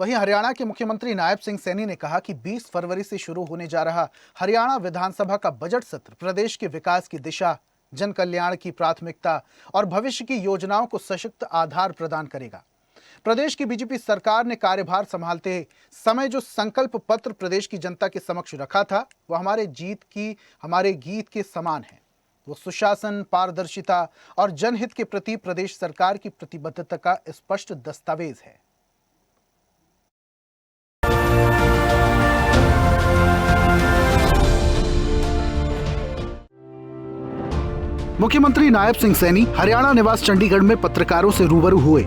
वहीं हरियाणा के मुख्यमंत्री नायब सिंह सैनी ने कहा कि 20 फरवरी से शुरू होने जा रहा हरियाणा विधानसभा का बजट सत्र प्रदेश के विकास की दिशा, जन कल्याण की प्राथमिकता और भविष्य की योजनाओं को सशक्त आधार प्रदान करेगा। प्रदेश की बीजेपी सरकार ने कार्यभार संभालते समय जो संकल्प पत्र प्रदेश की जनता के समक्ष रखा था, वह हमारे गीत के समान है। वो सुशासन, पारदर्शिता और जनहित के प्रति प्रदेश सरकार की प्रतिबद्धता का स्पष्ट दस्तावेज है। मुख्यमंत्री नायब सिंह सैनी हरियाणा निवास चंडीगढ़ में पत्रकारों से रूबरू हुए।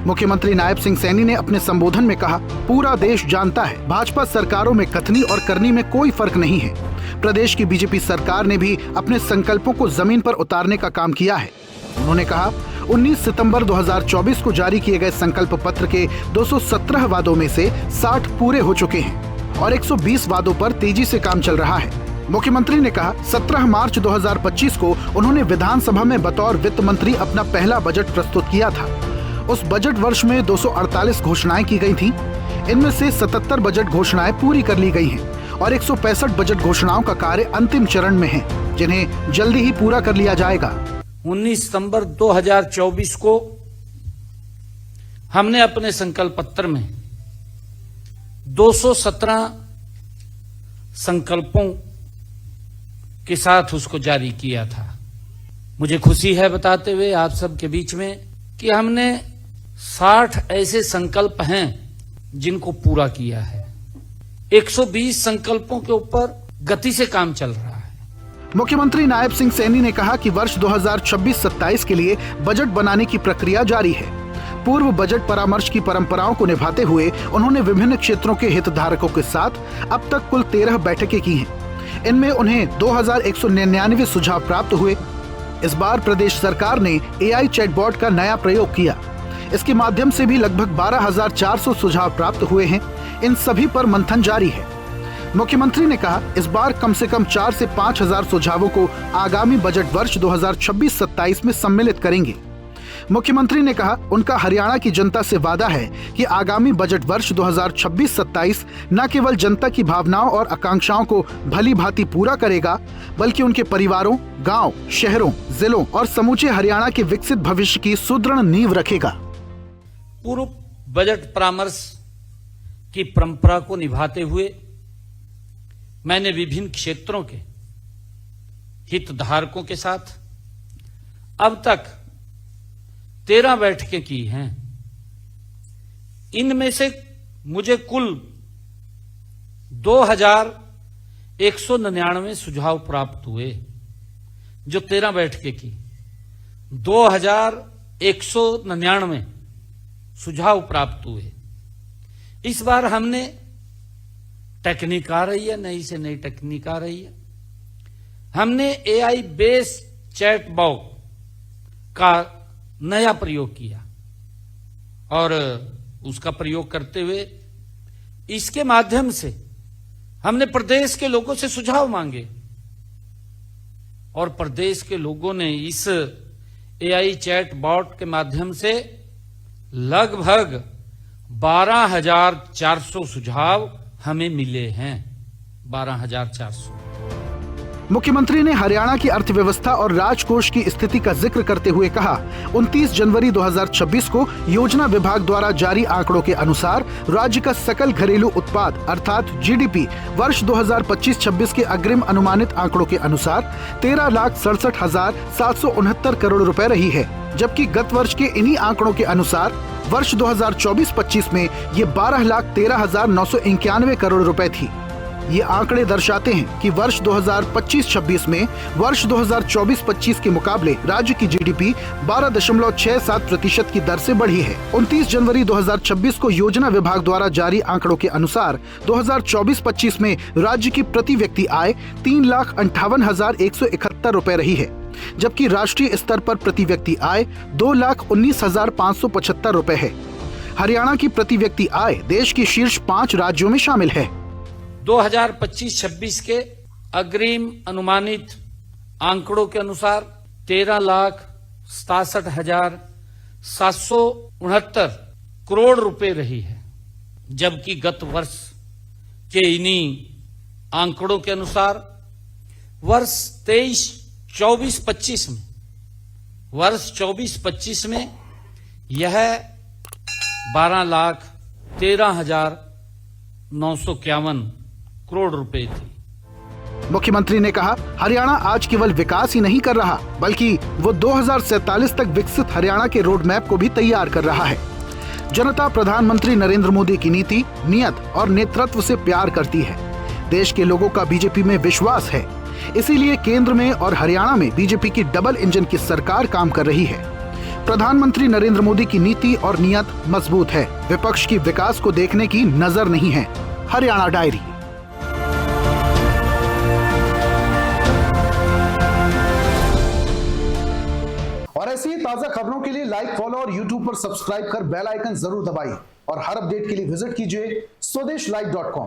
मुख्यमंत्री नायब सिंह सैनी ने अपने संबोधन में कहा, पूरा देश जानता है भाजपा सरकारों में कथनी और करनी में कोई फर्क नहीं है। प्रदेश की बीजेपी सरकार ने भी अपने संकल्पों को जमीन पर उतारने का काम किया है। उन्होंने कहा, 19 सितंबर 2024 को जारी किए गए संकल्प पत्र के 217 वादों में से 60 पूरे हो चुके हैं और 120 वादों पर तेजी से काम चल रहा है। मुख्यमंत्री ने कहा, 17 मार्च 2025 को उन्होंने विधानसभा में बतौर वित्त मंत्री अपना पहला बजट प्रस्तुत किया था। उस बजट वर्ष में 248 घोषणाएं की गई थीं। इनमें से 77 बजट घोषणाएं पूरी कर ली गई हैं और 165 बजट घोषणाओं का कार्य अंतिम चरण में है, जिन्हें जल्दी ही पूरा कर लिया जाएगा। 19 सितंबर 2024 को हमने अपने संकल्प पत्र में 217 संकल्पों के साथ उसको जारी किया था। मुझे खुशी है बताते हुए आप सबके बीच में कि हमने 60 ऐसे संकल्प हैं जिनको पूरा किया है। 120 संकल्पों के ऊपर गति से काम चल रहा है। मुख्यमंत्री नायब सिंह सैनी ने कहा कि वर्ष 2026-27 के लिए बजट बनाने की प्रक्रिया जारी है। पूर्व बजट परामर्श की परंपराओं को निभाते हुए उन्होंने विभिन्न क्षेत्रों के हितधारकों के साथ अब तक कुल 13 बैठकें की हैं। इनमें उन्हें 2199 सुझाव प्राप्त हुए। इस बार प्रदेश सरकार ने AI चैटबॉट का नया प्रयोग किया। इसके माध्यम से भी लगभग 12,400 सुझाव प्राप्त हुए हैं। इन सभी पर मंथन जारी है। मुख्यमंत्री ने कहा, इस बार कम से कम 4 से 5,000 सुझावों को आगामी बजट वर्ष 2026-27 में सम्मिलित करेंगे। मुख्यमंत्री ने कहा, उनका हरियाणा की जनता से वादा है कि आगामी बजट वर्ष 2026-27 न केवल जनता की भावनाओं और आकांक्षाओं को भली भांति पूरा करेगा, बल्कि उनके परिवारों, गांव, शहरों, जिलों और समूचे हरियाणा के विकसित भविष्य की सुदृढ़ नींव रखेगा। पूर्व बजट परामर्श की परंपरा को निभाते हुए मैंने विभिन्न क्षेत्रों के हितधारकों के साथ अब तक 13 बैठकें की हैं। इनमें से मुझे कुल 2199 सुझाव प्राप्त हुए। जो 13 बैठकें की, 2199 सुझाव प्राप्त हुए। इस बार हमने टेक्निक आ रही है, नई से नई टेक्निक आ रही है। हमने AI बेस्ड चैटबॉट का नया प्रयोग किया और उसका प्रयोग करते हुए इसके माध्यम से हमने प्रदेश के लोगों से सुझाव मांगे और प्रदेश के लोगों ने इस AI चैटबॉट के माध्यम से लगभग 12,400 सुझाव हमें मिले हैं। 12,400। मुख्यमंत्री ने हरियाणा की अर्थव्यवस्था और राजकोष की स्थिति का जिक्र करते हुए कहा, 29 जनवरी 2026 को योजना विभाग द्वारा जारी आंकड़ों के अनुसार राज्य का सकल घरेलू उत्पाद अर्थात GDP वर्ष 2025-26 के अग्रिम अनुमानित आंकड़ों के अनुसार 13,67,769 करोड़ रुपए रही है, जबकि गत वर्ष के इन्हीं आंकड़ों के अनुसार वर्ष 2024-25 में ये 12,13,991 करोड़ रुपए थी। ये आंकड़े दर्शाते हैं कि वर्ष 2025-26 में वर्ष 2024-25 के मुकाबले राज्य की GDP 12.67% की दर से बढ़ी है। 29 जनवरी 2026 को योजना विभाग द्वारा जारी आंकड़ों के अनुसार 2024-25 में राज्य की प्रति व्यक्ति आय 3,58,171 रुपए रही है, जबकि राष्ट्रीय स्तर पर प्रति व्यक्ति आय 2,19,575 रुपए है। हरियाणा की प्रति व्यक्ति आय देश की शीर्ष 5 राज्यों में शामिल है। 2025-26 के अग्रिम अनुमानित आंकड़ों के अनुसार 13,67,769 करोड़ रुपए रही है। जबकि गत वर्ष के इन्हीं आंकड़ों के अनुसार वर्ष 24-25 में यह 12,13,951 करोड़ रुपए थी। मुख्यमंत्री ने कहा, हरियाणा आज केवल विकास ही नहीं कर रहा, बल्कि वो 2047 तक विकसित हरियाणा के रोड मैप को भी तैयार कर रहा है। जनता प्रधानमंत्री नरेंद्र मोदी की नीति, नियत और नेतृत्व से प्यार करती है। देश के लोगों का बीजेपी में विश्वास है, इसीलिए केंद्र में और हरियाणा में बीजेपी की डबल इंजन की सरकार काम कर रही है। प्रधानमंत्री नरेंद्र मोदी की नीति और नियत मजबूत है। विपक्ष की विकास को देखने की नजर नहीं है। हरियाणा डायरी। और ऐसी ही ताजा खबरों के लिए लाइक, फॉलो और यूट्यूब पर सब्सक्राइब कर बेल आइकन जरूर दबाइए और हर अपडेट के लिए विजिट कीजिए स्वदेशलाइव.com।